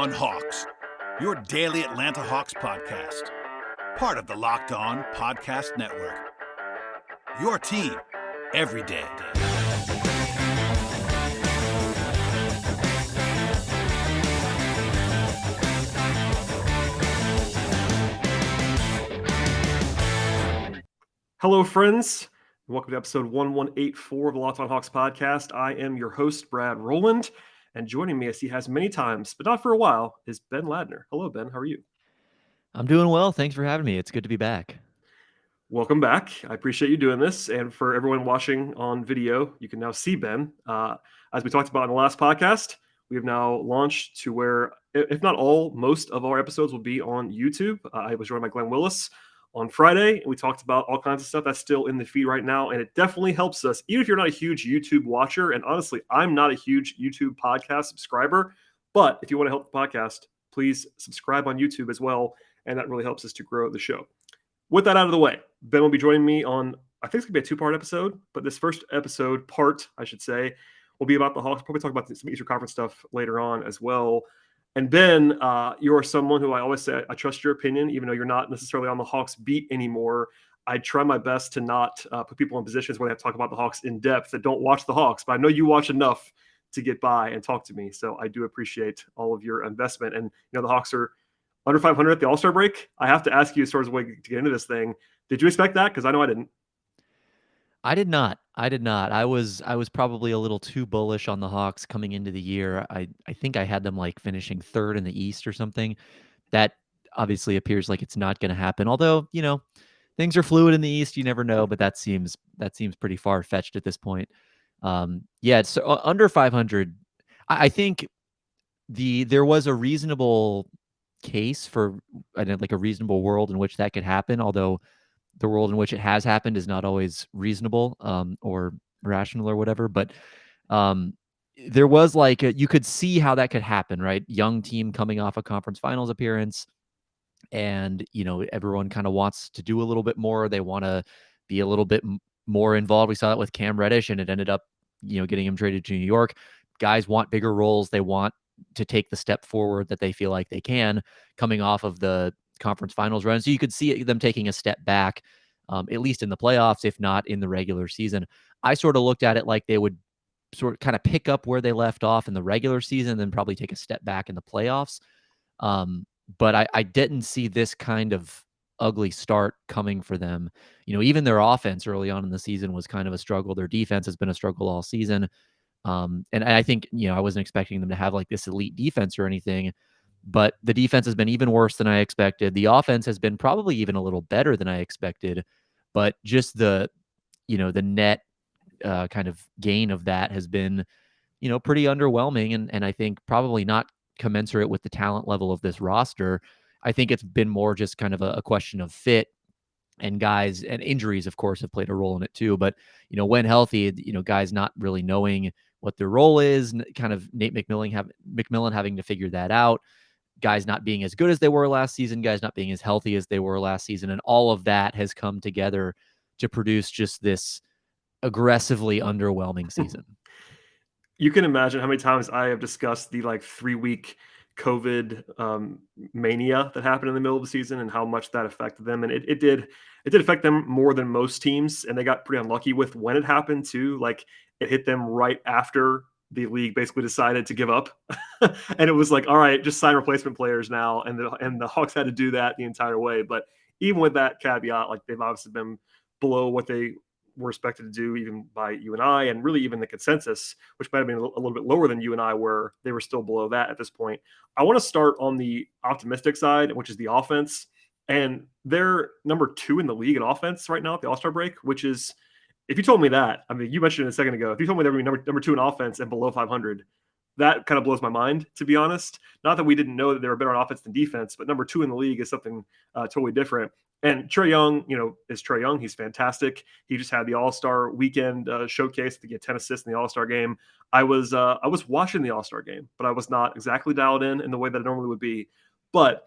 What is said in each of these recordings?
On Hawks, your daily Atlanta Hawks podcast. Part of the Locked On Podcast Network. Your team every day. Hello, friends. Welcome to episode 1184 of the Locked On Hawks podcast. I am your host, Brad Rowland, and joining me, as he has many times, but not for a while, is Ben Ladner. Hello, Ben. How are you? I'm doing well. Thanks for having me. It's good to be back. Welcome back. I appreciate you doing this. And for everyone watching on video, you can now see Ben. As we talked about in the last podcast, we have now launched to where, if not all, most of our episodes will be on YouTube. I was joined by Glenn Willis on Friday, and we talked about all kinds of stuff that's still in the feed right now. And it definitely helps us, even if you're not a huge YouTube watcher. And honestly, I'm not a huge YouTube podcast subscriber. But if you want to help the podcast, please subscribe on YouTube as well. And that really helps us to grow the show. With that out of the way, Ben will be joining me on, I think it's going to be a two-part episode, but this first episode, I should say, will be about the Hawks. Probably talk about some Eastern Conference stuff later on as well. And Ben, you're someone who I always say I trust your opinion, even though you're not necessarily on the Hawks beat anymore. I try my best to not put people in positions where they have to talk about the Hawks in depth that don't watch the Hawks, but I know you watch enough to get by and talk to me. So I do appreciate all of your investment. And, you know, the Hawks are under 500 at the All-Star break. I have to ask you, sort of a way to get into this thing. Did you expect that? Because I know I didn't. I did not. I was probably a little too bullish on the Hawks coming into the year. I think I had them like finishing third in the East or something. That obviously appears like it's not going to happen. Although, you know, things are fluid in the East. You never know, but that seems pretty far-fetched at this point. Yeah, it's under 500. I think there was a reasonable case for like a reasonable world in which that could happen, although the world in which it has happened is not always reasonable or rational or whatever. But there was like you could see how that could happen, right? Young team coming off a conference finals appearance, and you know everyone kind of wants to do a little bit more. They want to be a little bit more involved. We saw that with Cam Reddish, and it ended up, you know, getting him traded to New York. Guys want bigger roles. They want to take the step forward that they feel like they can coming off of the conference finals run. So you could see them taking a step back, at least in the playoffs, if not in the regular season. I sort of looked at it like they would sort of kind of pick up where they left off in the regular season, and then probably take a step back in the playoffs. But I didn't see this kind of ugly start coming for them. You know, even their offense early on in the season was kind of a struggle. Their defense has been a struggle all season. And I think, you know, I wasn't expecting them to have like this elite defense or anything, but the defense has been even worse than I expected. The offense has been probably even a little better than I expected, but just the net kind of gain of that has been, you know, pretty underwhelming. And I think probably not commensurate with the talent level of this roster. I think it's been more just kind of a question of fit, and guys, and injuries, of course, have played a role in it too. But, you know, when healthy, you know, guys not really knowing what their role is, kind of Nate McMillan having to figure that out, guys not being as good as they were last season, guys not being as healthy as they were last season. And all of that has come together to produce just this aggressively underwhelming season. You can imagine how many times I have discussed the like 3-week COVID mania that happened in the middle of the season and how much that affected them. And it did affect them more than most teams. And they got pretty unlucky with when it happened too. Like it hit them right after the league basically decided to give up. And it was like, all right, just sign replacement players now. And the Hawks had to do that the entire way. But even with that caveat, like they've obviously been below what they were expected to do even by you and I, and really even the consensus, which might have been a little bit lower than you and I were. They were still below that at this point. I want to start on the optimistic side, which is the offense. And they're number 2 in the league in offense right now at the All-Star break, which is, if you told me that, I mean, you mentioned it a second ago, if you told me they were number 2 in offense and below 500, that kind of blows my mind, to be honest. Not that we didn't know that they were better on offense than defense, but number 2 in the league is something totally different. And Trae Young, you know, is Trae Young. He's fantastic. He just had the All-Star weekend showcase to get 10 assists in the All-Star game. I was watching the All-Star game, but I was not exactly dialed in the way that it normally would be. But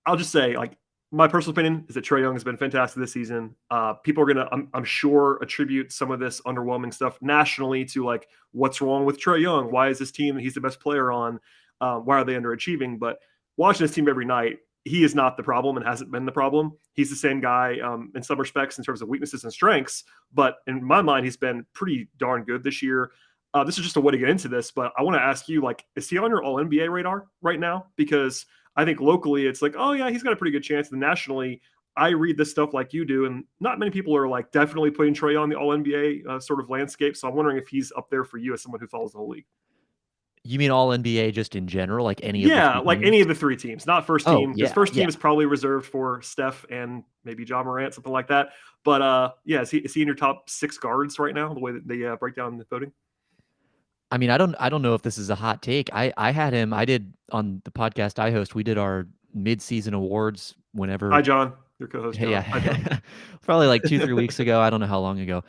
I'll just say, like, my personal opinion is that Trae Young has been fantastic this season. People are going to, I'm sure, attribute some of this underwhelming stuff nationally to, like, what's wrong with Trae Young? Why is this team that he's the best player on Why are they underachieving? But watching this team every night, he is not the problem and hasn't been the problem. He's the same guy in some respects in terms of weaknesses and strengths. But in my mind, he's been pretty darn good this year. This is just a way to get into this, but I want to ask you, like, is he on your All-NBA radar right now? Because I think locally it's like, oh yeah, he's got a pretty good chance. And nationally, I read this stuff like you do, and not many people are like definitely putting Trae on the All-NBA sort of landscape. So I'm wondering if he's up there for you as someone who follows the whole league. You mean all NBA just in general, like any of the Yeah, three like teams? any of the three teams, not first Oh, team, because yeah, first team yeah. is probably reserved for Steph and maybe Ja Morant, something like that. But yeah, is he in your top 6 guards right now? The way that they break down the voting. I mean, I don't know if this is a hot take. I had him. I did on the podcast I host. We did our mid-season awards whenever. Hi, John, your co-host. John. Yeah, Hi, John. probably like 2-3 weeks ago. I don't know how long ago.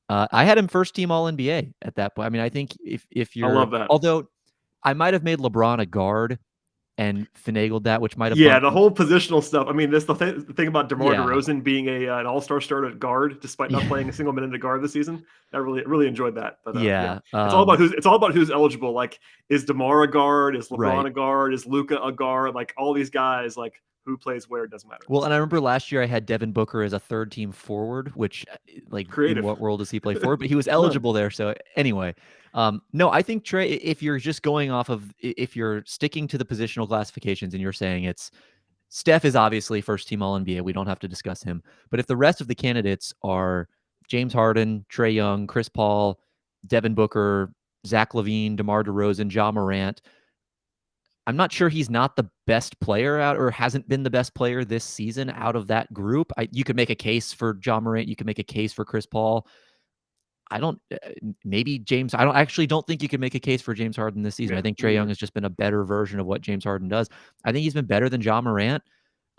I had him first team All NBA at that point. I mean, I think if I you're, love that. although I might have made LeBron a guard and finagled that, which might have Yeah, bumped the him. whole positional stuff. I mean, the thing about DeMar Yeah. DeRozan being an all-star starter at guard, despite not Yeah. playing a single minute at guard this season. I really enjoyed that. But Yeah, it's all about who's eligible. Like, is DeMar a guard? Is LeBron Right. a guard? Is Luka a guard? Like, all these guys, like, who plays where, it doesn't matter. Well, and I remember last year I had Devin Booker as a third team forward, which like Creative. in what world does he play forward? But he was eligible there. So anyway, no, I think Trae, if you're just going off of, if you're sticking to the positional classifications and you're saying it's Steph is obviously first team All NBA, we don't have to discuss him. But if the rest of the candidates are James Harden, Trae Young, Chris Paul, Devin Booker, Zach LaVine, DeMar DeRozan, Ja Morant, I'm not sure he's not the best player out or hasn't been the best player this season out of that group. You could make a case for Ja Morant. You could make a case for Chris Paul. I don't, maybe James, I don't think you can make a case for James Harden this season. Yeah, I think Trae Young has just been a better version of what James Harden does. I think he's been better than Ja Morant.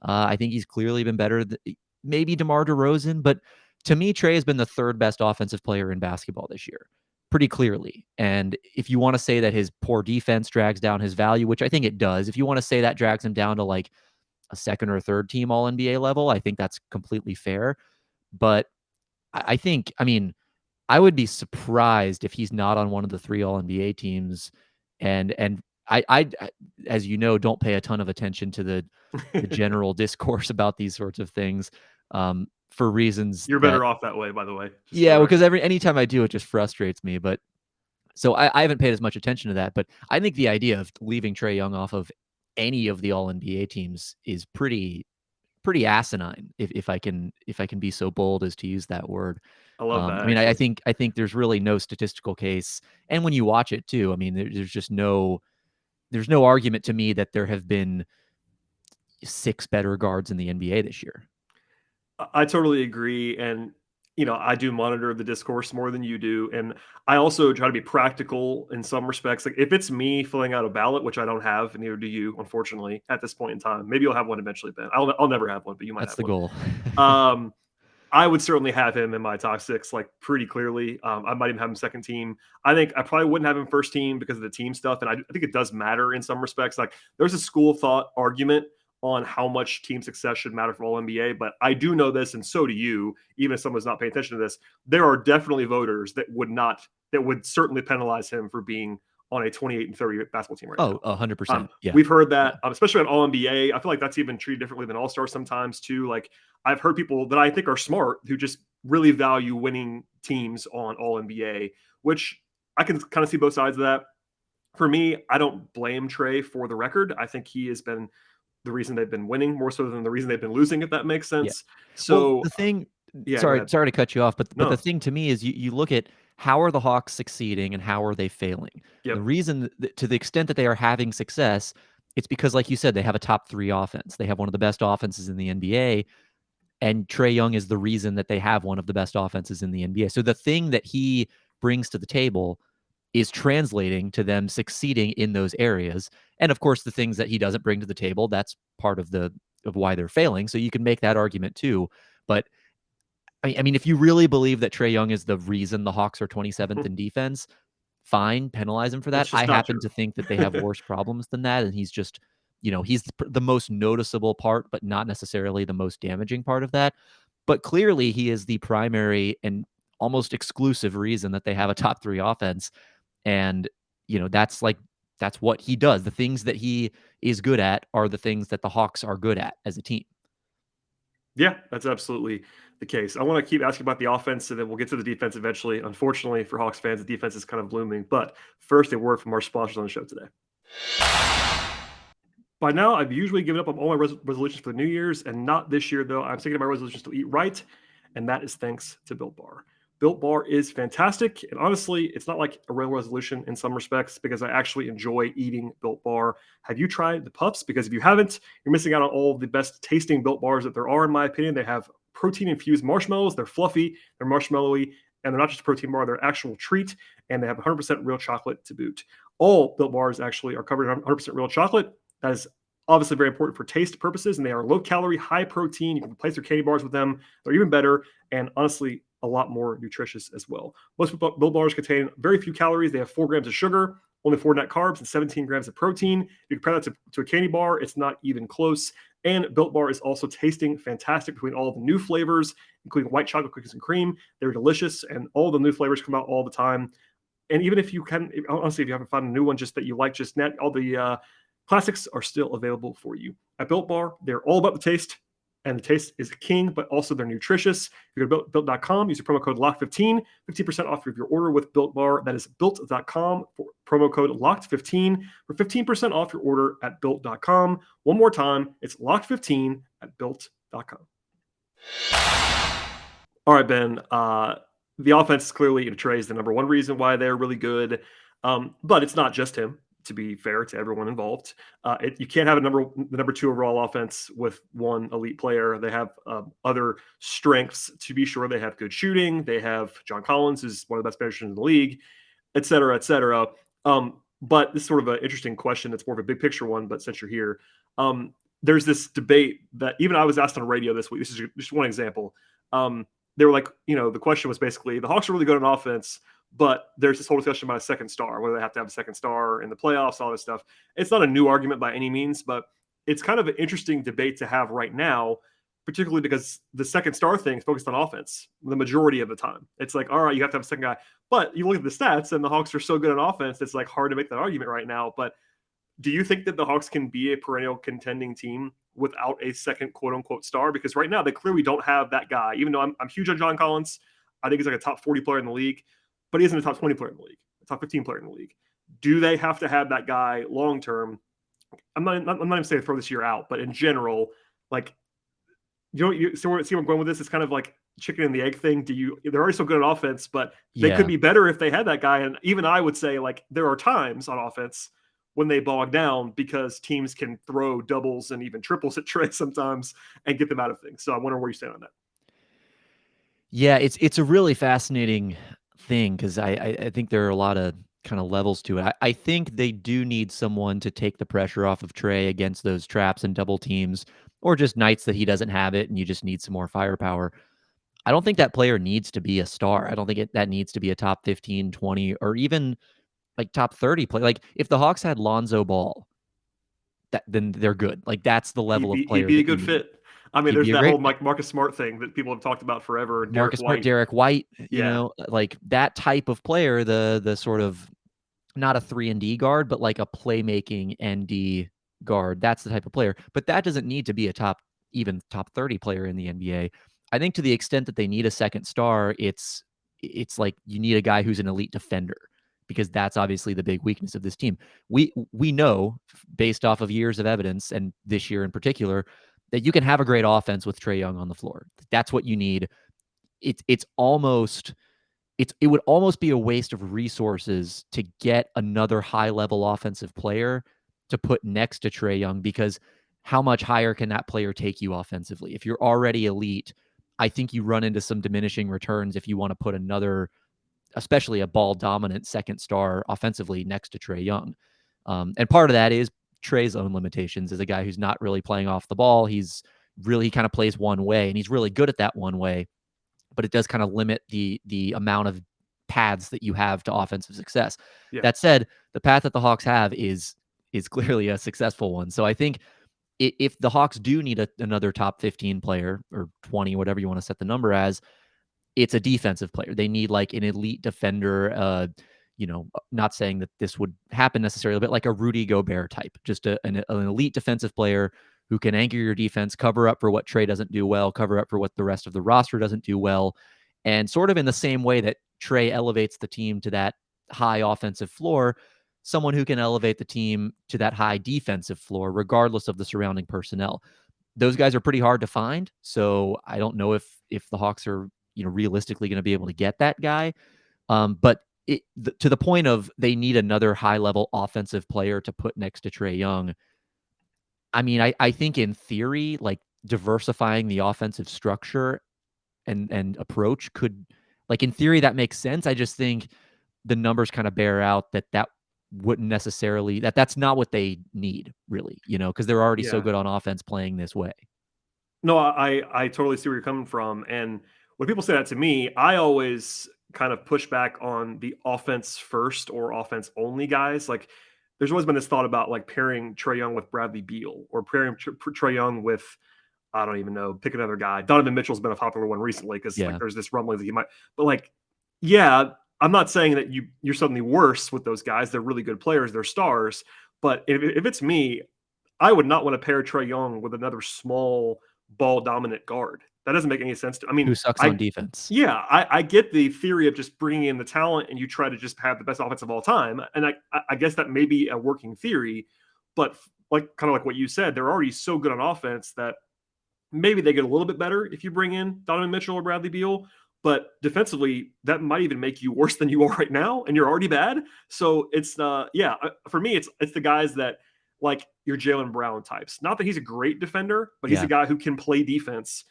I think he's clearly been better than maybe DeMar DeRozan, but to me, Trae has been the third best offensive player in basketball this year, pretty clearly. And if you want to say that his poor defense drags down his value, which I think it does, if you want to say that drags him down to like a second or third team All NBA level, I think that's completely fair. But I think, I mean, I would be surprised if he's not on one of the 3 All NBA teams. And I, as you know, don't pay a ton of attention to the general discourse about these sorts of things for reasons. You're better off that way, by the way. Yeah, because anytime I do, it just frustrates me. But so I haven't paid as much attention to that. But I think the idea of leaving Trae Young off of any of the All NBA teams is pretty asinine, if I can be so bold as to use that word. I love that. I mean, I think there's really no statistical case, and when you watch it too, I mean, there's just there's no argument to me that there have been 6 better guards in the NBA this year. I totally agree, and I do monitor the discourse more than you do, and I also try to be practical in some respects. Like, if it's me filling out a ballot, which I don't have, and neither do you, unfortunately, at this point in time. Maybe you'll have one eventually, Ben. I'll never have one, but you might. That's have the one. goal. I would certainly have him in my top 6, like, pretty clearly. I might even have him second team. I think I probably wouldn't have him first team because of the team stuff, and I think it does matter in some respects. Like, there's a school of thought argument on how much team success should matter for All NBA, but I do know this, and so do you. Even if someone's not paying attention to this, there are definitely voters that would certainly penalize him for being on a 28 and 30 basketball team right now. 100%. Yeah, we've heard that, especially on All NBA. I feel like that's even treated differently than All Star sometimes too. Like, I've heard people that I think are smart who just really value winning teams on All NBA, which I can kind of see both sides of that. For me, I don't blame Trae for the record. I think he has been the reason they've been winning more so than the reason they've been losing, if that makes sense. Yeah. So well, the thing, yeah, sorry to cut you off, but No. the thing to me is you look at how are the Hawks succeeding and how are they failing? Yep. The reason, to the extent that they are having success, it's because, like you said, they have a top 3 offense. They have one of the best offenses in the NBA, and Trae Young is the reason that they have one of the best offenses in the NBA. So the thing that he brings to the table is translating to them succeeding in those areas. And of course, the things that he doesn't bring to the table, that's part of why they're failing. So you can make that argument too. But I mean, if you really believe that Trae Young is the reason the Hawks are 27th in defense, fine, penalize him for that. I happen to think that they have worse problems than that. And he's just, he's the most noticeable part, but not necessarily the most damaging part of that. But clearly he is the primary and almost exclusive reason that they have a top 3 offense. And, that's like that's what he does. The things that he is good at are the things that the Hawks are good at as a team. Yeah, that's absolutely the case. I want to keep asking about the offense, and then we'll get to the defense eventually. Unfortunately for Hawks fans, the defense is kind of blooming. But first, a word from our sponsors on the show today. By now, I've usually given up on all my resolutions for the New Year's, and not this year, though. I'm sticking to my resolutions to eat right, and that is thanks to Built Bar. Built Bar is fantastic, and honestly, it's not like a real resolution in some respects because I actually enjoy eating Built Bar. Have you tried the Puffs? Because if you haven't, you're missing out on all of the best tasting Built Bars that there are, in my opinion. They have protein-infused marshmallows. They're fluffy, they're marshmallowy, and they're not just a protein bar, they're an actual treat, and they have 100% real chocolate to boot. All Built Bars actually are covered in 100% real chocolate. That is obviously very important for taste purposes, and they are low calorie, high protein. You can replace your candy bars with them. They're even better, and honestly, a lot more nutritious as well. Most Built Bars contain very few calories. They have 4 grams of sugar, only 4 net carbs, and 17 grams of protein. You compare that to a candy bar, it's not even close. And Built Bar is also tasting fantastic between all the new flavors, including white chocolate cookies and cream. They're delicious, and all the new flavors come out all the time. And even if you honestly, if you haven't found a new one just that you like, just net all the classics are still available for you. At Built Bar, they're all about the taste, and the taste is king, but also they're nutritious. If you go to built.com, use the promo code LOCK15, 15% off of your order with Built Bar. That is built.com for promo code LOCKed15 for 15% off your order at built.com. One more time, it's LOCKed15 at built.com. All right, Ben. The offense is clearly, Trae is the number one reason why they're really good, but it's not just him. To be fair to everyone involved, you can't have the number 2 overall offense with one elite player. They have other strengths, to be sure. They have good shooting. They have John Collins, who's one of the best finishers in the league, et cetera, et cetera. But this is sort of an interesting question. It's more of a big picture one, but since you're here, there's this debate that even I was asked on radio this week. This is just one example. They were like, the question was basically, the Hawks are really good on offense, but there's this whole discussion about a second star, whether they have to have a second star in the playoffs, all this stuff. It's not a new argument by any means, but it's kind of an interesting debate to have right now, particularly because the second star thing is focused on offense the majority of the time. It's like, all right, you have to have a second guy. But you look at the stats, and the Hawks are so good on offense, it's like hard to make that argument right now. But do you think that the Hawks can be a perennial contending team without a second quote-unquote star? Because right now they clearly don't have that guy. Even though I'm huge on John Collins, I think he's like a top 40 player in the league, but he isn't a top 20 player in the league, a top 15 player in the league. Do they have to have that guy long term? I'm not even saying throw this year out, but in general, like, see where I'm going with this? It's kind of like chicken and the egg thing. They're already so good on offense, but they could be better if they had that guy. And even I would say, like, there are times on offense when they bog down because teams can throw doubles and even triples at Trae sometimes and get them out of things. So I wonder where you stand on that. Yeah, it's a really fascinating thing because I think there are a lot of kind of levels to it. I think they do need someone to take the pressure off of Trae against those traps and double teams, or just nights that he doesn't have it and you just need some more firepower. I don't think that player needs to be a star. I don't think that needs to be a top 15, 20, or even like top 30 play. Like if the Hawks had Lonzo Ball, then they're good. Like that's the level of player. He'd be a good fit. I mean, there's that whole Marcus Smart thing that people have talked about forever. Marcus Smart, Derek White, you know, like that type of player, the sort of not a 3-and-D guard, but like a playmaking ND guard. That's the type of player. But that doesn't need to be even top 30 player in the NBA. I think to the extent that they need a second star, it's like you need a guy who's an elite defender, because that's obviously the big weakness of this team. We know, based off of years of evidence, and this year in particular, that you can have a great offense with Trae Young on the floor. That's what you need. It would almost be a waste of resources to get another high-level offensive player to put next to Trae Young, because how much higher can that player take you offensively? If you're already elite, I think you run into some diminishing returns if you want to put another, especially a ball-dominant second star offensively next to Trae Young. And part of that is Trae's own limitations as a guy who's not really playing off the ball. He kind of plays one way, and he's really good at that one way, but it does kind of limit the amount of paths that you have to offensive success. Yeah. That said, the path that the Hawks have is clearly a successful one. So I think if the Hawks do need another top 15 player or 20, whatever you want to set the number as, it's a defensive player. They need like an elite defender, not saying that this would happen necessarily, but like a Rudy Gobert type, just an elite defensive player who can anchor your defense, cover up for what Trae doesn't do well, cover up for what the rest of the roster doesn't do well. And sort of in the same way that Trae elevates the team to that high offensive floor, someone who can elevate the team to that high defensive floor, regardless of the surrounding personnel. Those guys are pretty hard to find. So I don't know if the Hawks are, realistically going to be able to get that guy. But to the point of they need another high level offensive player to put next to Trae Young. I mean, I think in theory, like diversifying the offensive structure and approach could, like in theory, that makes sense. I just think the numbers kind of bear out that wouldn't necessarily, that's not what they need really, because they're already so good on offense playing this way. No, I totally see where you're coming from. And when people say that to me, I always kind of push back on the offense first or offense only guys. Like there's always been this thought about like pairing Trae Young with Bradley Beal or pairing Trae Young with, I don't even know, pick another guy. Donovan Mitchell's been a popular one recently because like there's this rumbling that he might, but like, yeah, I'm not saying that you're suddenly worse with those guys. They're really good players. They're stars. But if it's me, I would not want to pair Trae Young with another small ball dominant guard. That doesn't make any sense to, I mean, who sucks on defense. Yeah, I get the theory of just bringing in the talent and you try to just have the best offense of all time. And I guess that may be a working theory, but like kind of like what you said, they're already so good on offense that maybe they get a little bit better if you bring in Donovan Mitchell or Bradley Beal. But defensively, that might even make you worse than you are right now, and you're already bad. So it's for me, it's the guys that like your Jaylen Brown types. Not that he's a great defender, but he's a guy who can play defense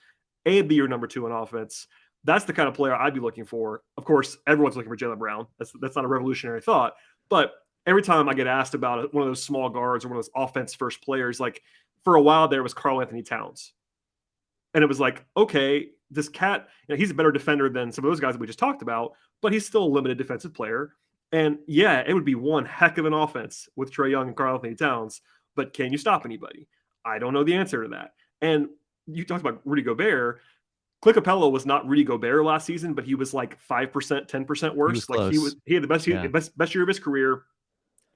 and be your number two on offense. That's the kind of player I'd be looking for. Of course, everyone's looking for Jaylen Brown. That's not a revolutionary thought. But every time I get asked about one of those small guards or one of those offense first players, like for a while there was Karl Anthony Towns. And it was like, okay, this cat, he's a better defender than some of those guys that we just talked about, but he's still a limited defensive player. And yeah, it would be one heck of an offense with Trae Young and Karl Anthony Towns, but can you stop anybody? I don't know the answer to that. And you talked about Rudy Gobert. Clint Capella was not Rudy Gobert last season, but he was like 5%, 10% worse. He had the best year of his career.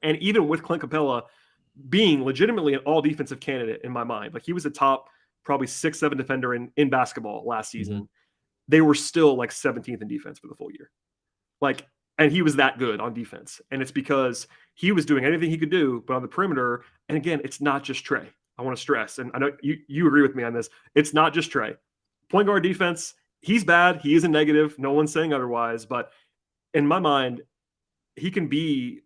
And even with Clint Capella being legitimately an all defensive candidate in my mind, like he was a top probably 6-7 defender in basketball last season. Mm-hmm. They were still like 17th in defense for the full year. Like, and he was that good on defense. And it's because he was doing anything he could do, but on the perimeter. And again, it's not just Trae. I want to stress, and I know you agree with me on this. It's not just Trae. Point guard defense, he's bad. He is a negative. No one's saying otherwise. But in my mind, he can be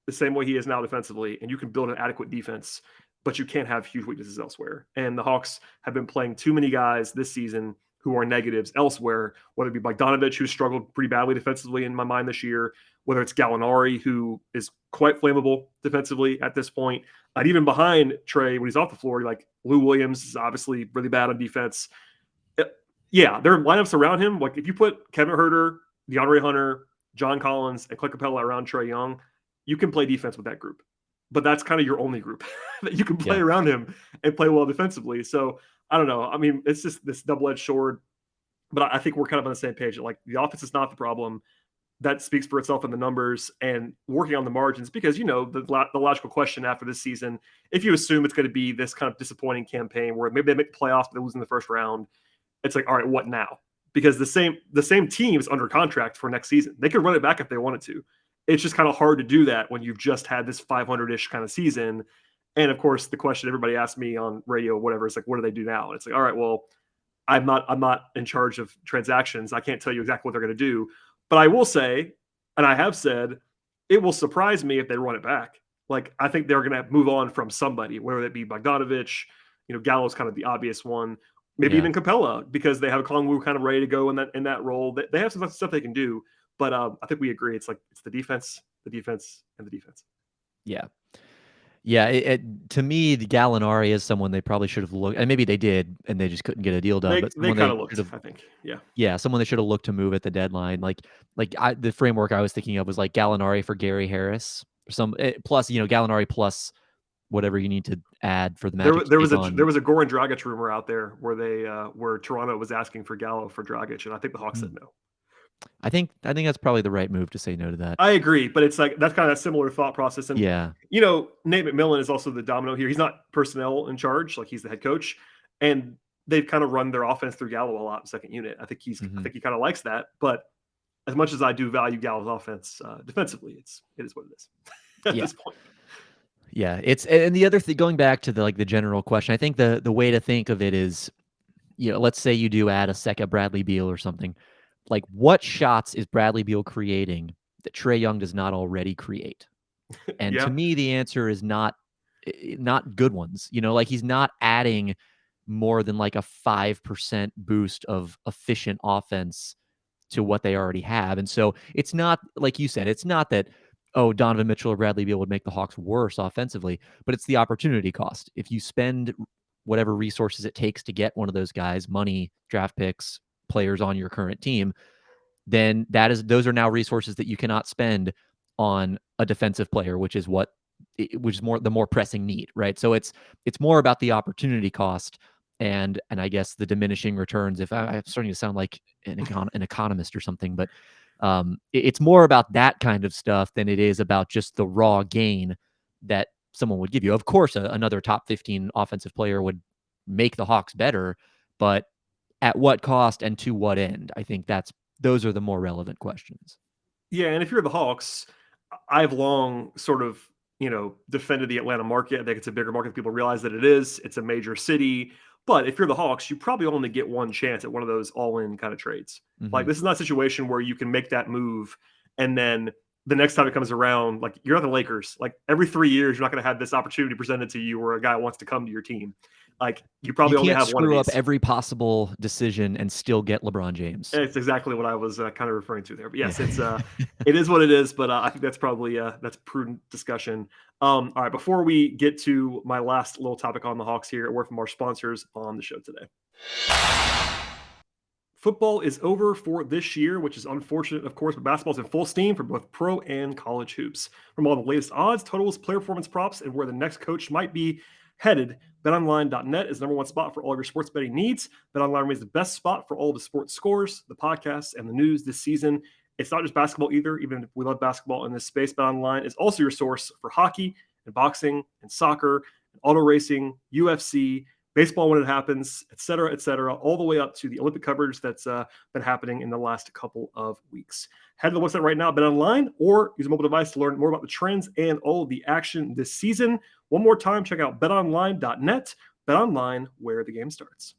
the same way he is now defensively, and you can build an adequate defense, but you can't have huge weaknesses elsewhere. And the Hawks have been playing too many guys this season who are negatives elsewhere, whether it be Bogdanovich, who struggled pretty badly defensively in my mind this year, whether it's Gallinari, who is quite flammable defensively at this point. And even behind Trae, when he's off the floor, like Lou Williams is obviously really bad on defense. Yeah, there are lineups around him. Like if you put Kevin Huerter, DeAndre Hunter, John Collins, and Clint Capella around Trae Young, you can play defense with that group. But that's kind of your only group that you can play around him and play well defensively. So I don't know. I mean, it's just this double-edged sword. But I think we're kind of on the same page. Like the offense is not the problem. That speaks for itself in the numbers and working on the margins, because, the logical question after this season, if you assume it's going to be this kind of disappointing campaign where maybe they make the playoffs, but they lose in the first round, it's like, all right, what now? Because the same team is under contract for next season. They could run it back if they wanted to. It's just kind of hard to do that when you've just had this 500-ish kind of season. And of course, the question everybody asks me on radio, whatever, is like, what do they do now? And it's like, all right, well, I'm not in charge of transactions. I can't tell you exactly what they're going to do. But I will say, and I have said, it will surprise me if they run it back. Like, I think they're going to move on from somebody, whether it be Bogdanovich, Gallo's kind of the obvious one, maybe even Capella, because they have Kongwu kind of ready to go in that role. They have some stuff they can do. But I think we agree. It's the defense, and the defense. Yeah. Yeah, to me, the Gallinari is someone they probably should have looked, and maybe they did, and they just couldn't get a deal done. They kind of looked, I think. Yeah, someone they should have looked to move at the deadline. The framework I was thinking of was like Gallinari for Gary Harris, plus Gallinari plus whatever you need to add for the Magic. There was a Goran Dragic rumor out there where Toronto was asking for Gallo for Dragic, and I think the Hawks said no. I think that's probably the right move to say no to that. I agree, but it's like that's kind of a similar thought process. And Yeah. Nate McMillan is also the domino here. He's not personnel in charge, like he's the head coach, and they've kind of run their offense through Gallo a lot in second unit. I think he kind of likes that. But as much as I do value Gallo's offense defensively, it is what it is at this point. Yeah, and the other thing, going back to the general question, I think the way to think of it is, let's say you do add a second Bradley Beal or something. Like, what shots is Bradley Beal creating that Trae Young does not already create? And to me, the answer is not good ones. Like he's not adding more than like a 5% boost of efficient offense to what they already have. And so it's not, like you said, it's not that, oh, Donovan Mitchell or Bradley Beal would make the Hawks worse offensively, but it's the opportunity cost. If you spend whatever resources it takes to get one of those guys, money, draft picks, players on your current team, then those are now resources that you cannot spend on a defensive player, which is the more pressing need, right? So it's more about the opportunity cost and I guess the diminishing returns. If I'm starting to sound like an economist or something, but it's more about that kind of stuff than it is about just the raw gain that someone would give you. Of course, another top 15 offensive player would make the Hawks better, but at what cost and to what end? I think those are the more relevant questions. Yeah, and if you're the Hawks, I've long sort of, defended the Atlanta market. I think it's a bigger market. People realize that it is. It's a major city. But if you're the Hawks, you probably only get one chance at one of those all-in kind of trades. Mm-hmm. Like, this is not a situation where you can make that move and then the next time it comes around, like, you're not the Lakers. Like, every 3 years, you're not going to have this opportunity presented to you where a guy wants to come to your team. Like, you probably only have one of these. You can't screw up every possible decision and still get LeBron James. It's exactly what I was kind of referring to there. But yes, it is what it is. But I think that's probably that's a prudent discussion. All right, before we get to my last little topic on the Hawks here, a word from our sponsors on the show today. Football is over for this year, which is unfortunate, of course, but basketball is in full steam for both pro and college hoops. From all the latest odds, totals, player performance props, and where the next coach might be headed, BetOnline.net is the number one spot for all of your sports betting needs. BetOnline remains the best spot for all of the sports scores, the podcasts, and the news this season. It's not just basketball either, even if we love basketball in this space. BetOnline is also your source for hockey and boxing and soccer, and auto racing, UFC, baseball when it happens, et cetera, all the way up to the Olympic coverage that's been happening in the last couple of weeks. Head to the website right now, BetOnline, or use a mobile device to learn more about the trends and all of the action this season. One more time, check out betonline.net. BetOnline, where the game starts.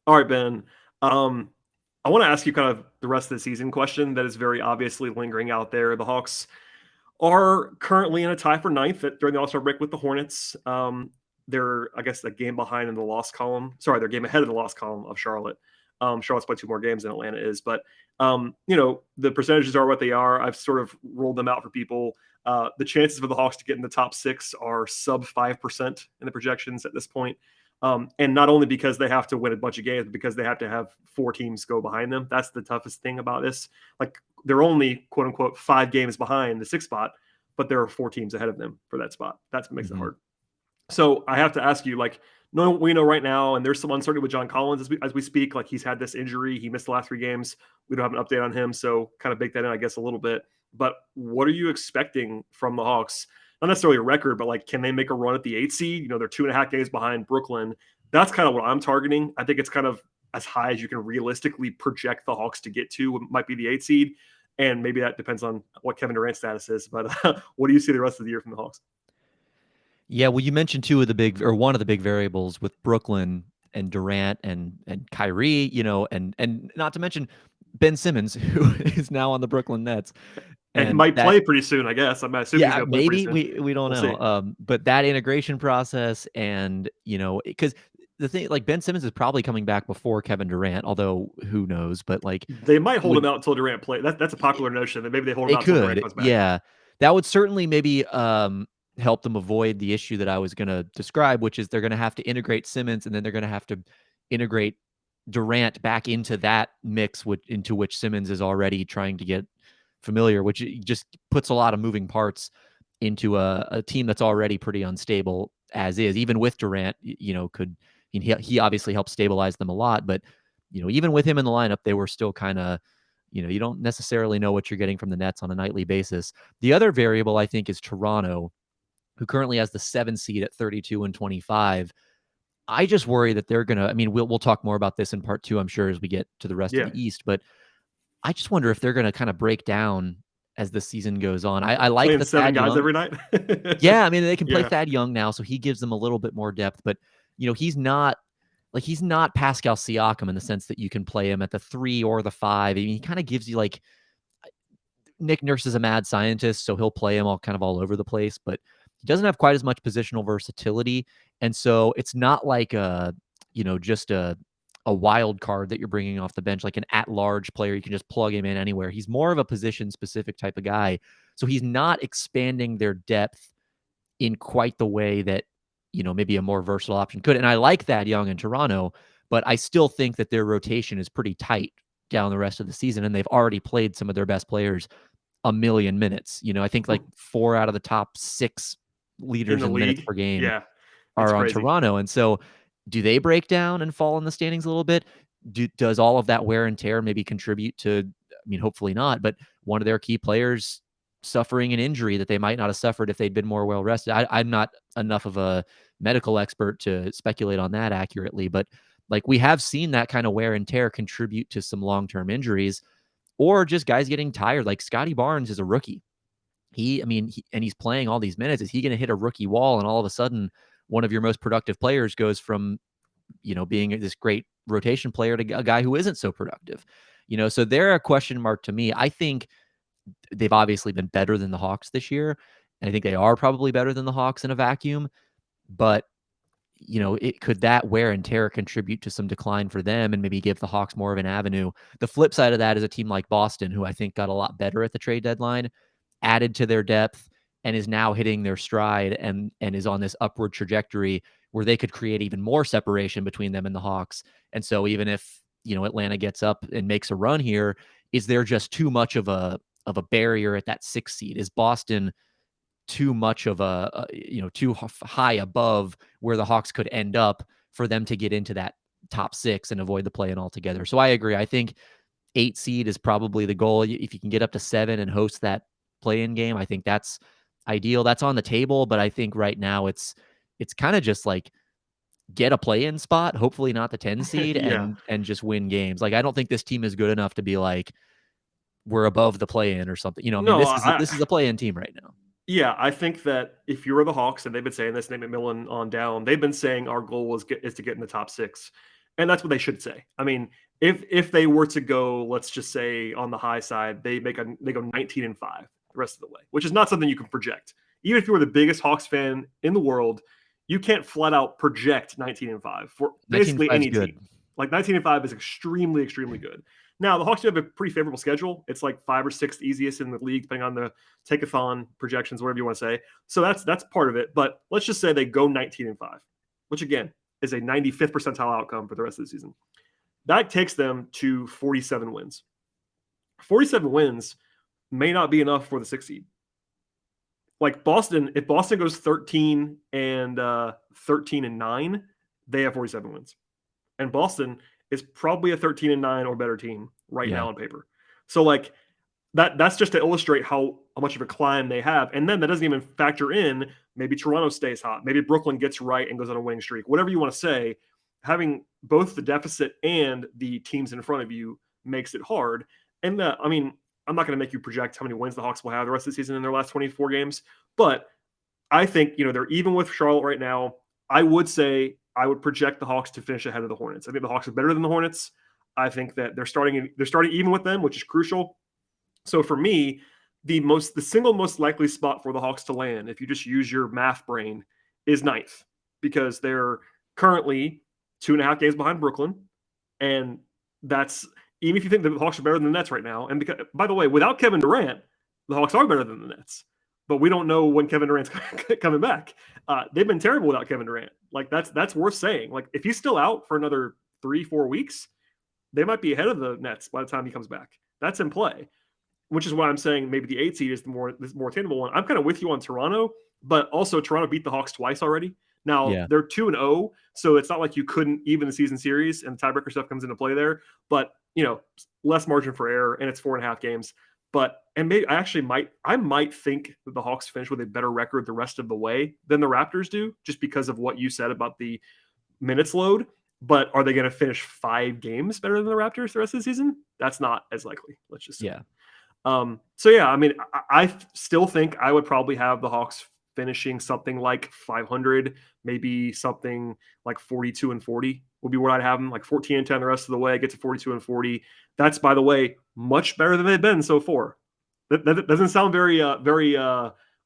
All right, Ben. I want to ask you kind of the rest of the season question that is very obviously lingering out there. The Hawks are currently in a tie for ninth during the All-Star break with the Hornets. They're, I guess, a game behind in the loss column. Sorry, they're a game ahead of the loss column of Charlotte. Charlotte's played 2 more games than Atlanta is. But, the percentages are what they are. I've sort of rolled them out for people. The chances for the Hawks to get in the top 6 are sub 5% in the projections at this point. And not only because they have to win a bunch of games, but because they have to have 4 teams go behind them. That's the toughest thing about this. Like, they're only, quote unquote, 5 games behind the 6th spot, but there are 4 teams ahead of them for that spot. That's what makes it hard. So I have to ask you, like, we know right now, and there's some uncertainty with John Collins as we speak. Like, he's had this injury. He missed the last 3 games. We don't have an update on him, so kind of bake that in, I guess, a little bit. But what are you expecting from the Hawks? Not necessarily a record, but like, can they make a run at the 8 seed? They're 2.5 games behind Brooklyn. That's kind of what I'm targeting. I think it's kind of as high as you can realistically project the Hawks to get to. It might be the 8 seed, and maybe that depends on what Kevin Durant's status is. But what do you see the rest of the year from the Hawks? Yeah, well, you mentioned one of the big variables with Brooklyn and Durant and Kyrie, and not to mention Ben Simmons, who is now on the Brooklyn Nets. And might play pretty soon, I guess. I'm assuming. Yeah, maybe we don't know. But that integration process, and because the thing, like, Ben Simmons is probably coming back before Kevin Durant, although who knows? But like, they might hold him out until Durant plays. That's a popular notion that maybe they hold him out until Durant comes back. Yeah, that would certainly maybe help them avoid the issue that I was going to describe, which is they're going to have to integrate Simmons, and then they're going to have to integrate Durant back into that mix, into which Simmons is already trying to get familiar, which just puts a lot of moving parts into a team that's already pretty unstable as is. Even with Durant, he obviously helped stabilize them a lot, but even with him in the lineup, they were still kind of, you don't necessarily know what you're getting from the Nets on a nightly basis. The other variable, I think, is Toronto, who currently has the 7 seed at 32-25. I just worry that they're going to, we'll talk more about this in part 2, I'm sure, as we get to the rest of Yeah. the East, but I just wonder if they're going to kind of break down as the season goes on. I like Playing the 7 Thad guys Young. every night. Yeah, they can play Yeah. Thad Young now, so he gives them a little bit more depth, but he's not Pascal Siakam in the sense that you can play him at the 3 or the 5. He kind of gives you like, Nick Nurse is a mad scientist, so he'll play him all over the place, but he doesn't have quite as much positional versatility. And so it's not like just a wild card that you're bringing off the bench, like an at-large player. You can just plug him in anywhere. He's more of a position-specific type of guy. So he's not expanding their depth in quite the way that, maybe a more versatile option could. And I like that Young in Toronto, but I still think that their rotation is pretty tight down the rest of the season, and they've already played some of their best players a million minutes. I think like 4 out of the top 6 leaders In the in minutes league. per game Yeah. It's are on crazy. Toronto. And so do they break down and fall in the standings a little bit? Does all of that wear and tear maybe contribute to, hopefully not, but one of their key players suffering an injury that they might not have suffered if they'd been more well rested? I'm not enough of a medical expert to speculate on that accurately, but like we have seen that kind of wear and tear contribute to some long-term injuries or just guys getting tired. Like Scotty Barnes is a rookie. And he's playing all these minutes. Is he going to hit a rookie wall and all of a sudden one of your most productive players goes from, being this great rotation player to a guy who isn't so productive? So they're a question mark to me. I think they've obviously been better than the Hawks this year, and I think they are probably better than the Hawks in a vacuum, but could that wear and tear contribute to some decline for them and maybe give the Hawks more of an avenue? The flip side of that is a team like Boston, who I think got a lot better at the trade deadline, added to their depth, and is now hitting their stride and is on this upward trajectory where they could create even more separation between them and the Hawks. And so even if, Atlanta gets up and makes a run here, is there just too much of a barrier at that 6 seed? Is Boston too much of too high above where the Hawks could end up for them to get into that top 6 and avoid the play-in altogether? So I agree. I think 8 seed is probably the goal. If you can get up to 7 and host that play-in game, I think that's ideal. That's on the table, but I think right now it's kind of just like get a play-in spot, hopefully not the 10 seed, Yeah. and just win games. Like I don't think this team is good enough to be like we're above the play-in or something. No, This is a play-in team right now. Yeah, I think that if you were the Hawks, and they've been saying this, Nate McMillan on down, they've been saying our goal is to get in the top 6, and that's what they should say. If they were to go, let's just say on the high side, they go 19-5 the rest of the way, which is not something you can project. Even if you were the biggest Hawks fan in the world, you can't flat out project 19-5 for basically 19-5 any is good. team. Like 19-5 is extremely, extremely good. Now, the Hawks do have a pretty favorable schedule. It's like 5 or 6 easiest in the league, depending on the take-a-thon projections, whatever you want to say. So that's part of it. But let's just say they go 19-5, which again is a 95th percentile outcome for the rest of the season. That takes them to 47 wins. 47 wins may not be enough for the 6 seed. Like Boston, if Boston goes 13-9, they have 47 wins. And Boston is probably a 13-9 or better team right now on paper. So like that's just to illustrate how much of a climb they have. And then that doesn't even factor in maybe Toronto stays hot. Maybe Brooklyn gets right and goes on a winning streak. Whatever you want to say, having both the deficit and the teams in front of you makes it hard. And I'm not going to make you project how many wins the Hawks will have the rest of the season in their last 24 games. But I think, they're even with Charlotte right now. I would say I would project the Hawks to finish ahead of the Hornets. I think the Hawks are better than the Hornets. I think that they're starting even with them, which is crucial. So for me, the single most likely spot for the Hawks to land, if you just use your math brain, is 9th, because they're currently 2.5 games behind Brooklyn. And that's even if you think the Hawks are better than the Nets right now. And because, by the way, without Kevin Durant, the Hawks are better than the Nets. But we don't know when Kevin Durant's coming back. They've been terrible without Kevin Durant. Like that's worth saying. Like if he's still out for another 3-4 weeks, they might be ahead of the Nets by the time he comes back. That's in play, which is why I'm saying maybe the 8 seed is the more attainable one. I'm kind of with you on Toronto, but also Toronto beat the Hawks twice already. Now Yeah. they're 2-0, so it's not like you couldn't even the season series, and tiebreaker stuff comes into play there. But less margin for error, and it's 4.5 games. But maybe I might think that the Hawks finish with a better record the rest of the way than the Raptors do, just because of what you said about the minutes load. But are they going to finish 5 games better than the Raptors the rest of the season? That's not as likely. Let's just say. Yeah. So yeah, I mean, I still think I would probably have the Hawks finishing something like 500, maybe something like 42-40 would be where I'd have them, like 14-10 the rest of the way, get to 42-40. That's, by the way, much better than they've been so far. That doesn't sound very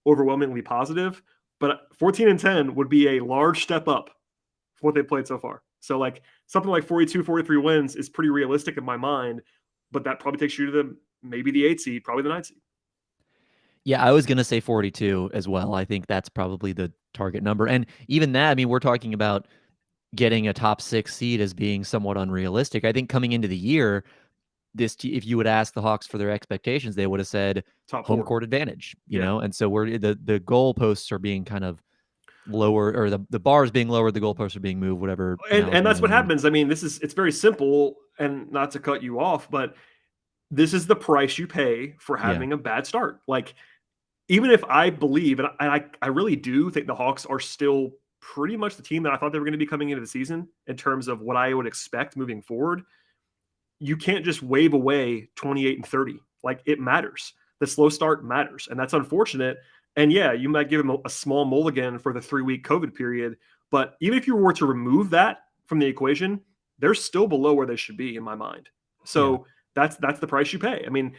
overwhelmingly positive, but 14-10 would be a large step up for what they've played so far. So like something like 42, 43 wins is pretty realistic in my mind, but that probably takes you to maybe the 8 seed, probably the 9 seed. Yeah, I was going to say 42 as well. I think that's probably the target number. And even that, I mean, we're talking about getting a top 6 seed as being somewhat unrealistic. I think coming into the year, if you would ask the Hawks for their expectations, they would have said Top home 4. court advantage, you Yeah. know? And so the goalposts are being kind of lower, or the bar is being lowered, the goalposts are being moved, whatever. And that's what happens. I mean, it's very simple, and not to cut you off, but this is the price you pay for having a bad start. Like, even if I believe, and I really do think the Hawks are still pretty much the team that I thought they were going to be coming into the season in terms of what I would expect moving forward, you can't just wave away 28-30. Like, it matters. The slow start matters, and that's unfortunate. And yeah, you might give them a small mulligan for the 3-week COVID period, but even if you were to remove that from the equation, they're still below where they should be in my mind. So that's the price you pay. I mean,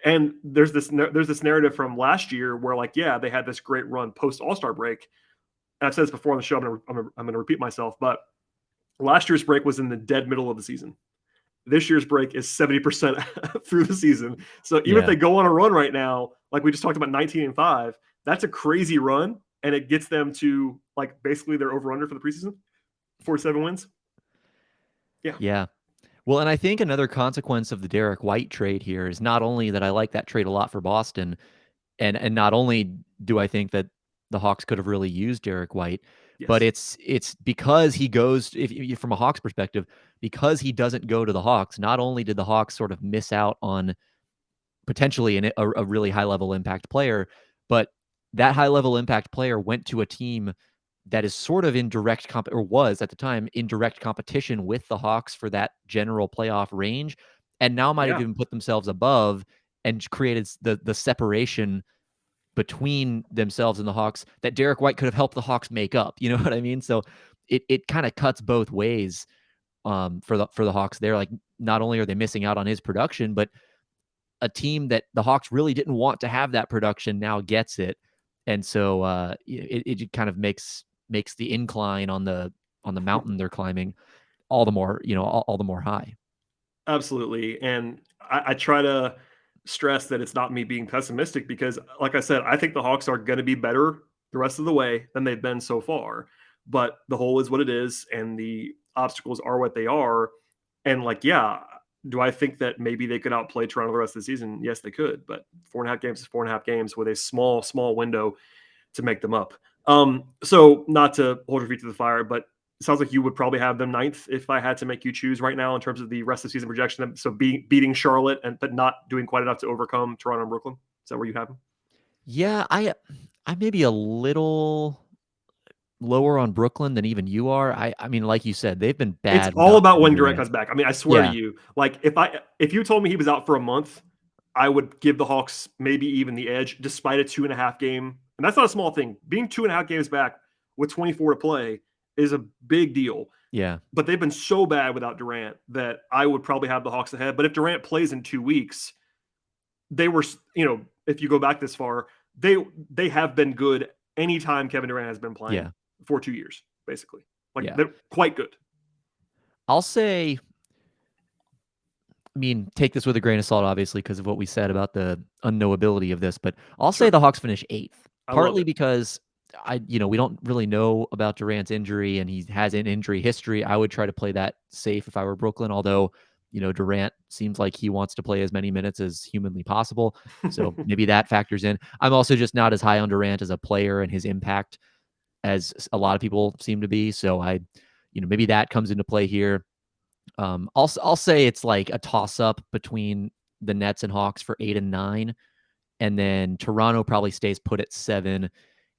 and there's this narrative from last year where, like, yeah, they had this great run post All-Star break. And I've said this before on the show. I'm going to repeat myself, but last year's break was in the dead middle of the season. This year's break is 70% through the season. So even if they go on a run right now, like we just talked about 19-5, that's a crazy run. And it gets them to, like, basically their over-under for the preseason, 47 wins. Yeah. Yeah. Well, and I think another consequence of the Derek White trade here is not only that I like that trade a lot for Boston, and not only do I think that the Hawks could have really used Derek White, but it's because he goes, if from a Hawks perspective, because he doesn't go to the Hawks, not only did the Hawks sort of miss out on potentially a really high-level impact player, but that high-level impact player went to a team that is sort of in direct or was at the time in direct competition with the Hawks for that general playoff range, and now might have even put themselves above and created the separation between themselves and the Hawks that Derek White could have helped the Hawks make up. You know what I mean? So it kind of cuts both ways for the Hawks there. Like, not only are they missing out on his production, but a team that the Hawks really didn't want to have that production now gets it. And so it kind of makes the incline on the mountain they're climbing all the more, all the more high. Absolutely. And I try to stress that it's not me being pessimistic because, like I said, I think the Hawks are going to be better the rest of the way than they've been so far. But the hole is what it is, and the obstacles are what they are. And, like, yeah, do I think that maybe they could outplay Toronto the rest of the season? Yes, they could. But 4.5 games is 4.5 games with a small window to make them up. So not to hold your feet to the fire, but it sounds like you would probably have them 9th if I had to make you choose right now in terms of the rest of the season projection. So beating Charlotte but not doing quite enough to overcome Toronto and Brooklyn. Is that where you have them? Yeah, I may be a little lower on Brooklyn than even you are. I mean, like you said, they've been bad. It's all about when Durant comes back. I mean, I swear to you, like, if you told me he was out for a month, I would give the Hawks maybe even the edge, despite a 2.5 game. And that's not a small thing. Being 2.5 games back with 24 to play is a big deal. Yeah. But they've been so bad without Durant that I would probably have the Hawks ahead. But if Durant plays in 2 weeks, they were, if you go back this far, they have been good anytime Kevin Durant has been playing for 2 years, basically. Like, they're quite good. I'll say, I mean, take this with a grain of salt, obviously, because of what we said about the unknowability of this, but I'll say the Hawks finish 8th, partly because we don't really know about Durant's injury, and he has an injury history. I would try to play that safe if I were Brooklyn, although, Durant seems like he wants to play as many minutes as humanly possible. So maybe that factors in. I'm also just not as high on Durant as a player and his impact. as a lot of people seem to be. So maybe that comes into play here. I'll say it's like a toss up between the Nets and Hawks for 8 and 9, and then Toronto probably stays put at 7,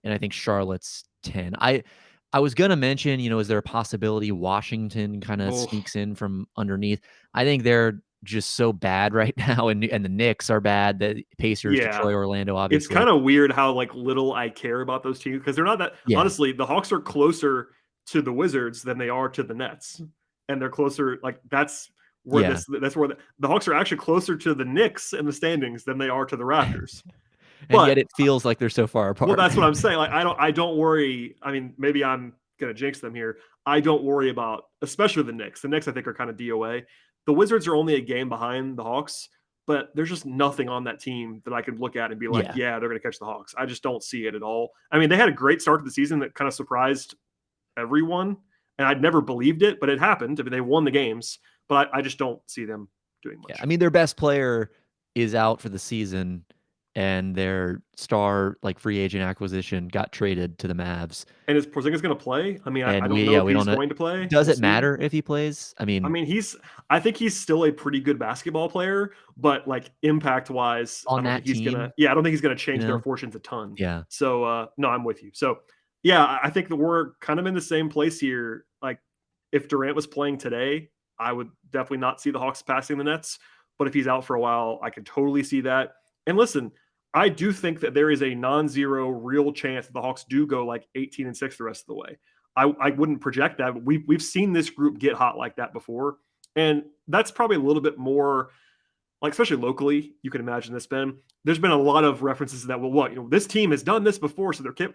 and I think Charlotte's 10. I was gonna mention, is there a possibility Washington kind of Oh, sneaks in from underneath? I think they're just so bad right now, and the Knicks are bad. The Pacers, yeah. Detroit, Orlando, It's obviously. kind of weird how like little I care about those teams because they're not that. Yeah, Honestly, the Hawks are closer to the Wizards than they are to the Nets, and they're closer. Like that's where yeah. that's where the Hawks are actually closer to the Knicks in the standings than they are to the Raptors. And yet But it feels like they're so far well, apart. that's what I'm saying. Like I don't worry. I mean, maybe I'm gonna jinx them here. I don't worry about, especially the Knicks. The Knicks, I think, are kind of DOA. The Wizards are only a game behind the Hawks, but there's just nothing on that team that I could look at and be like, Yeah. yeah, they're gonna catch the Hawks. I just don't see it at all. I mean, they had a great start to the season that kind of surprised everyone, and I'd never believed it, but it happened. I mean, they won the games, but I just don't see them doing much. Yeah, I mean, their best player is out for the season, and their star, like, free agent acquisition got traded to the Mavs. And is Porzingis going to play? I mean, I And don't know if we don't he's know. going to play. Does We'll it see. matter if he plays? I I mean, mean, I think he's still a pretty good basketball player, but like impact wise, I on don't think that he's gonna. team, Yeah, I don't think he's gonna change their know? fortunes a ton. Yeah. So no, I'm with you. So yeah, I think that we're kind of in the same place here. Like if Durant was playing today, I would definitely not see the Hawks passing the Nets. But if he's out for a while, I could totally see that. And listen, I do think that there is a non-zero real chance that the Hawks do go like 18 and 6 the rest of the way. I wouldn't project that. But we've seen this group get hot like that before. And that's probably a little bit more like, especially locally, you can imagine this, Ben. There's been a lot of references to that. Well, this team has done this before, so they're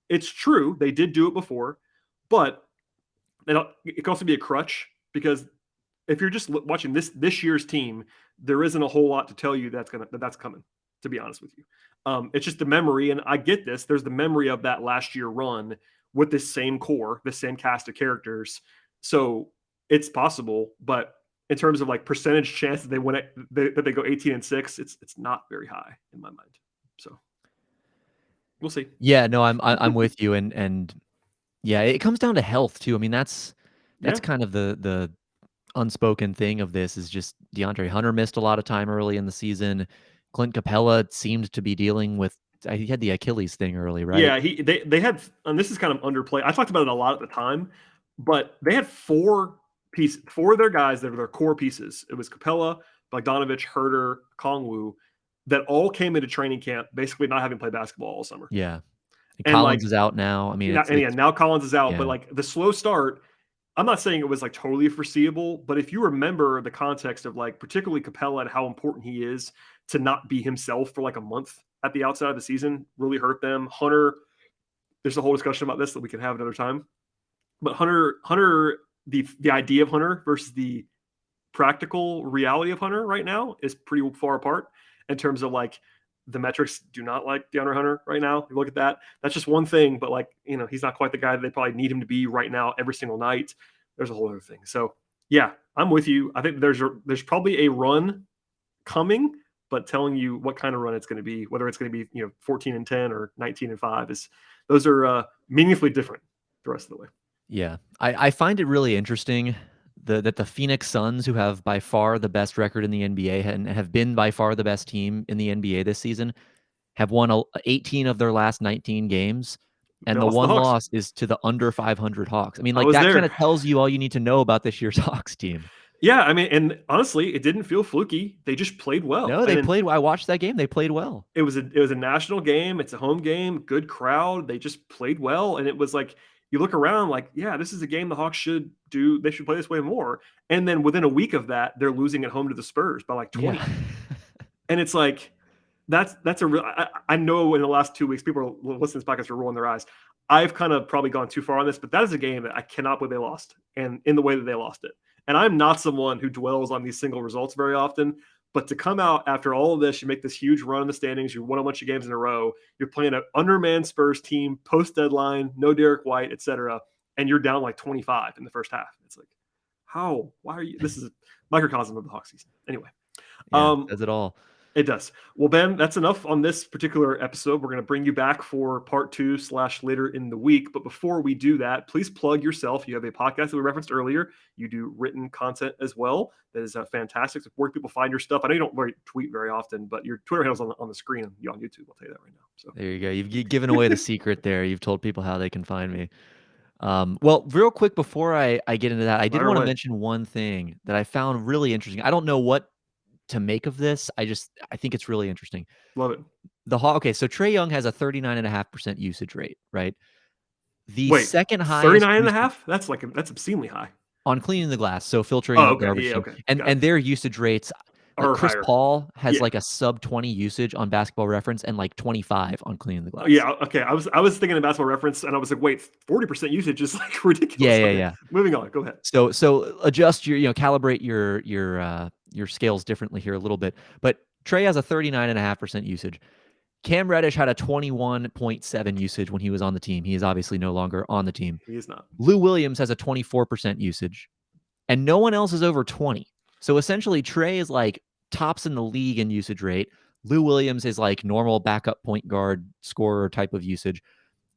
it's true. They did do it before, but it can also be a crutch because if you're just watching this year's team, there isn't a whole lot to tell you that's coming, to be honest with you. It's just the memory, and I get this. There's the memory of that last year run with this same core, the same cast of characters. So it's possible, but in terms of like percentage chance that they win it, that they go 18 and 6, it's not very high in my mind. So we'll see. Yeah, no, I'm with you, and yeah, it comes down to health too. I mean, that's Yeah. kind of the unspoken thing of this is just DeAndre Hunter missed a lot of time early in the season. Clint Capella seemed to be dealing with he had the Achilles thing early, right? Yeah, they had, and this is kind of underplayed. I talked about it a lot at the time, but they had four of their guys that are their core pieces. It was Capella, Bogdanovich, Herter, Kongwu, that all came into training camp basically not having played basketball all summer. Yeah. And And like, Collins is out now. I mean, it's now Collins is out, yeah. but like the slow start, I'm not saying it was like totally foreseeable, but if you remember the context of like particularly Capella and how important he is to not be himself for like a month at the outside of the season, really hurt them. Hunter, there's a whole discussion about this that we can have another time. But Hunter, the idea of Hunter versus the practical reality of Hunter right now is pretty far apart in terms of like the metrics do not like DeAndre Hunter right now. You look at that. That's just one thing, but like, he's not quite the guy that they probably need him to be right now every single night. There's a whole other thing. So yeah, I'm with you. I think there's probably a run coming, but telling you what kind of run it's going to be, whether it's going to be 14 and 10 or 19 and 5 those are meaningfully different the rest of the way. Yeah. I find it really interesting that the Phoenix Suns, who have by far the best record in the NBA and have been by far the best team in the NBA this season, have won 18 of their last 19 games. They And the lost the one Hawks. loss is to the under 500 Hawks. I mean, I like was that there. kind of tells you all you need to know about this year's Hawks team. Yeah, I mean, and honestly, it didn't feel fluky. They just played well. No, they played. I watched that game. They played well. It was a national game. It's a home game. Good crowd. They just played well, and it was like you look around, like, yeah, this is a game the Hawks should do. They should play this way more. And then within a week of that, they're losing at home to the Spurs by like 20. Yeah. And it's like that's a real. I know in the last 2 weeks, people are listening to this podcast are rolling their eyes. I've kind of probably gone too far on this, but that is a game that I cannot believe they lost, and in the way that they lost it. And I'm not someone who dwells on these single results very often, but to come out after all of this, you make this huge run in the standings, you won a bunch of games in a row, you're playing an undermanned Spurs team, post-deadline, no Derek White, etc., and you're down like 25 in the first half. It's like, how? Why are you? This is a microcosm of the Hawks season. Anyway. Yeah, says it all. It does. Well, Ben, that's enough on this particular episode. We're going to bring you back for part 2 / later in the week. But before we do that, please plug yourself. You have a podcast that we referenced earlier. You do written content as well. That is fantastic. So where people find your stuff. I know you don't tweet very often, but your Twitter handle's on the screen on YouTube. I'll tell you that right now. So there you go. You've given away the secret there. You've told people how they can find me. Well, real quick before I get into that, I did want to mention one thing that I found really interesting. I don't know what to make of this. I think it's really interesting. Love it. Okay, so Trae Young has a 39.5% usage rate, right? The Wait, second highest 39.5? That's obscenely high. On cleaning the glass, so filtering out garbage. Yeah, okay. And their usage rates, like Chris higher. Paul has like a sub 20 usage on Basketball Reference and like 25 on cleaning the glass. Yeah, okay. I was thinking of Basketball Reference and I was like, wait, 40% usage is like ridiculous. Yeah. Moving on. Go ahead. So adjust calibrate your scales differently here a little bit. But Trae has a 39.5% usage. Cam Reddish had a 21.7 usage when he was on the team. He is obviously no longer on the team. He is not. Lou Williams has a 24% usage, and no one else is over 20. So essentially, Trae is like tops in the league in usage rate. Lou Williams is like normal backup point guard scorer type of usage,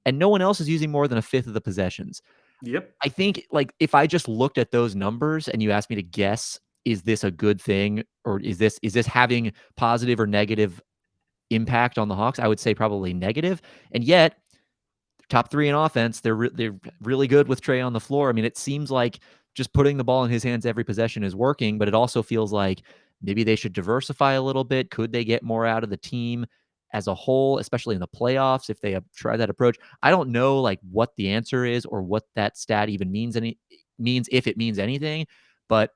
and no one else is using more than a fifth of the possessions. Yep. I think like if I just looked at those numbers and you asked me to guess, is this a good thing or is this having positive or negative impact on the Hawks? I would say probably negative. And yet, top 3 in offense, they're really good with Trae on the floor. I mean, it seems like just putting the ball in his hands every possession is working, but it also feels like maybe they should diversify a little bit. Could they get more out of the team as a whole, especially in the playoffs, if they try that approach? I don't know like what the answer is or what that stat even means if it means anything, but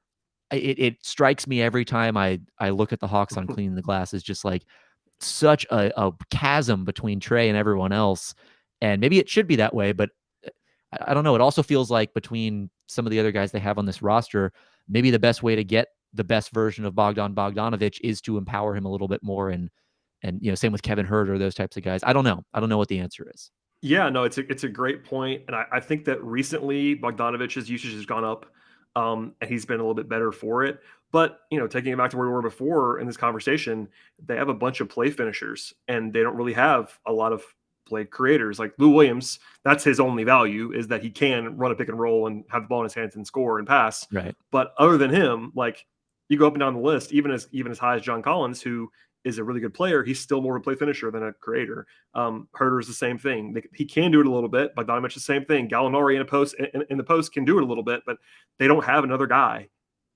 it strikes me every time I look at the Hawks on cleaning the glass is just like such a chasm between Trae and everyone else. And maybe it should be that way, but I don't know. It also feels like between some of the other guys they have on this roster, maybe the best way to get the best version of Bogdan Bogdanovic is to empower him a little bit more. And same with Kevin Huerter, those types of guys. I don't know. I don't know what the answer is. Yeah, no, it's a great point. And I think that recently Bogdanovic's usage has gone up. And he's been a little bit better for it. But, taking it back to where we were before in this conversation, they have a bunch of play finishers and they don't really have a lot of play creators. Like Lou Williams, that's his only value is that he can run a pick and roll and have the ball in his hands and score and pass. Right. But other than him, like you go up and down the list, even as high as John Collins, who is a really good player, he's still more of a play finisher than a creator. Herter is the same thing. He can do it a little bit. Bogdanovich the same thing. Gallinari in the post can do it a little bit, but they don't have another guy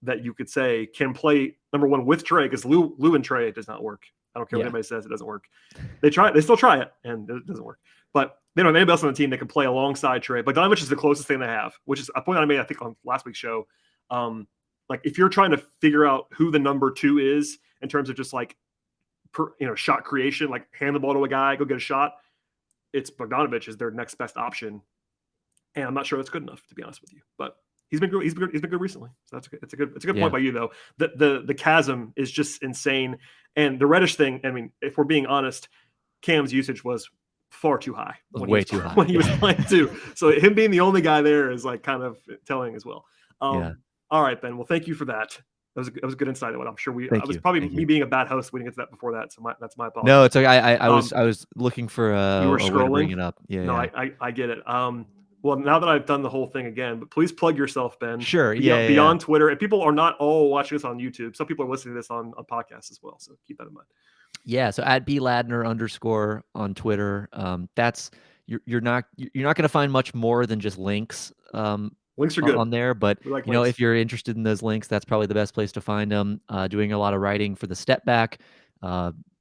that you could say can play number one with Trae, because Lou and Trae, it does not work. I don't care what anybody says, it doesn't work. They still try it, and it doesn't work. But they don't have anybody else on the team that can play alongside Trae. Bogdanovich is the closest thing they have, which is a point I made, I think, on last week's show. Like if you're trying to figure out who the number 2 is in terms of just like shot creation, like hand the ball to a guy, go get a shot, it's Bogdanovich is their next best option. And I'm not sure that's good enough, to be honest with you. But he's been good. He's been good recently. So that's good. It's a good point by you, though. The chasm is just insane. And the Reddish thing, I mean, if we're being honest, Cam's usage was far too high. Way too high when he was playing too. So him being the only guy there is like kind of telling as well. All right, Ben. Well, thank you for that. That was a good insight. I'm sure me being a bad host. We didn't get to that before that, so that's my apologies. No, it's okay. I was looking for you were a way scrolling? to bring it up. Yeah. No, I get it. Well, now that I've done the whole thing again, but please plug yourself, Ben. Sure. Beyond Twitter, and people are not all watching this on YouTube. Some people are listening to this on podcasts as well. So keep that in mind. Yeah. So at @BLadner_ on Twitter. That's you're not going to find much more than just links. Links are good on there, but like if you're interested in those links, that's probably the best place to find them. Doing a lot of writing for the Step Back,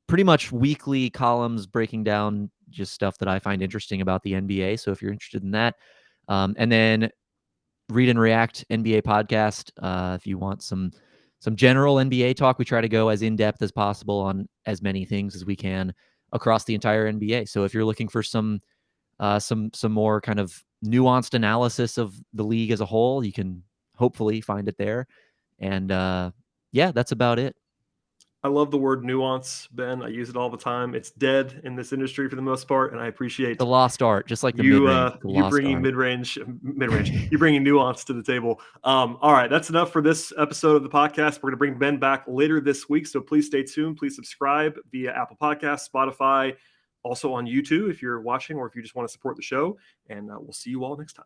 pretty much weekly columns breaking down just stuff that I find interesting about the NBA. So if you're interested in that, and then Read and React NBA podcast. If you want some general NBA talk, we try to go as in depth as possible on as many things as we can across the entire NBA. So if you're looking for some more kind of nuanced analysis of the league as a whole, you can hopefully find it there. And that's about it. I love the word nuance, Ben. I use it all the time. It's dead in this industry for the most part, and I appreciate The lost art, just like the you mid-range. The you lost bringing art. mid-range, you bringing nuance to the table. All right, that's enough for this episode of the podcast. We're going to bring Ben back later this week, so please stay tuned. Please subscribe via Apple Podcasts, Spotify, also on YouTube if you're watching or if you just want to support the show. And we'll see you all next time.